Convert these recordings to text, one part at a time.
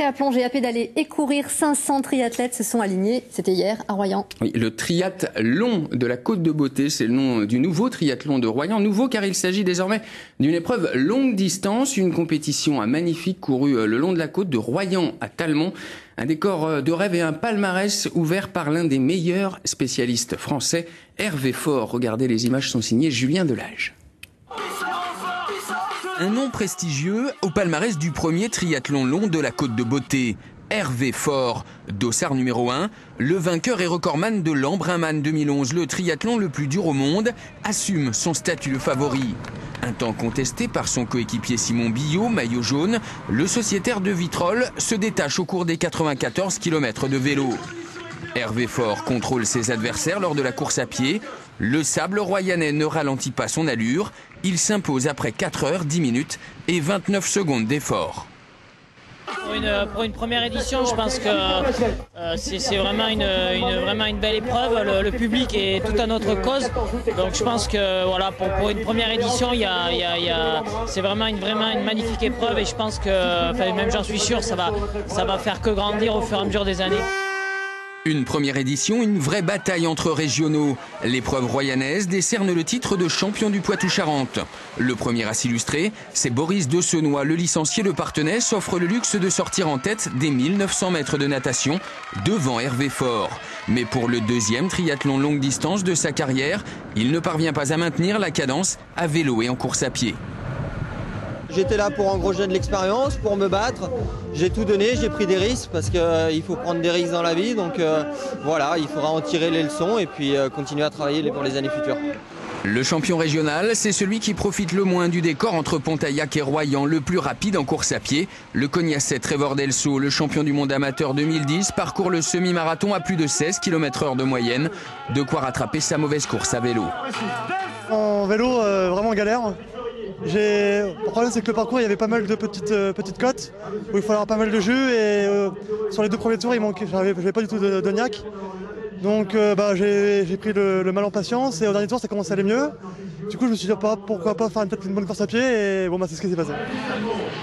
Triathlon, GAP d'aller et courir. 500 triathlètes se sont alignés. C'était hier à Royan. Oui, le triathlon de la Côte de Beauté, c'est le nom du nouveau triathlon de Royan. Nouveau car il s'agit désormais d'une épreuve longue distance, une compétition magnifique courue le long de la côte de Royan à Talmont. Un décor de rêve et un palmarès ouvert par l'un des meilleurs spécialistes français, Hervé Faure. Regardez, les images sont signées Julien Delage. Un nom prestigieux au palmarès du premier triathlon long de la Côte de Beauté. Hervé Faure, dossard numéro 1, le vainqueur et recordman de l'Embrunman 2011, le triathlon le plus dur au monde, assume son statut de favori. Un temps contesté par son coéquipier Simon Billot, maillot jaune, le sociétaire de Vitrolles se détache au cours des 94 km de vélo. Hervé Faure contrôle ses adversaires lors de la course à pied. Le sable royanais ne ralentit pas son allure. Il s'impose après 4 heures, 10 minutes et 29 secondes d'effort. Pour une première édition, je pense que c'est vraiment une belle épreuve. Le public est tout à notre cause. Donc je pense que voilà, pour une première édition, c'est vraiment une magnifique épreuve. Et je pense que, même j'en suis sûr, ça va faire que grandir au fur et à mesure des années. Une première édition, une vraie bataille entre régionaux. L'épreuve royanaise décerne le titre de champion du Poitou-Charentes. Le premier à s'illustrer, c'est Boris Dessenois. Le licencié de Parthenay s'offre le luxe de sortir en tête des 1900 mètres de natation devant Hervé Faure. Mais pour le deuxième triathlon longue distance de sa carrière, il ne parvient pas à maintenir la cadence à vélo et en course à pied. J'étais là pour engranger de l'expérience, pour me battre. J'ai tout donné, j'ai pris des risques parce qu'il faut prendre des risques dans la vie. Donc voilà, il faudra en tirer les leçons et puis continuer à travailler pour les années futures. Le champion régional, c'est celui qui profite le moins du décor entre Pontaillac et Royan, le plus rapide en course à pied. Le Cognacet Trevor Delso, le champion du monde amateur 2010, parcourt le semi-marathon à plus de 16 km/h de moyenne. De quoi rattraper sa mauvaise course à vélo. En vélo, vraiment galère. Le problème, c'est que le parcours, il y avait pas mal de petites côtes où il faut avoir pas mal de jus et sur les 2 premiers tours, j'avais pas du tout de niaque. Donc j'ai pris le mal en patience et au dernier tour, ça commençait à aller mieux. Du coup, je me suis dit pourquoi pas faire peut-être une bonne course à pied et bon, c'est ce qui s'est passé.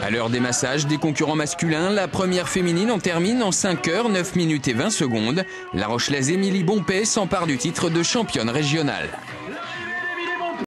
À l'heure des massages des concurrents masculins, la première féminine en termine en 5 heures, 9 minutes et 20 secondes. La Rochelaise Émilie Bompet s'empare du titre de championne régionale.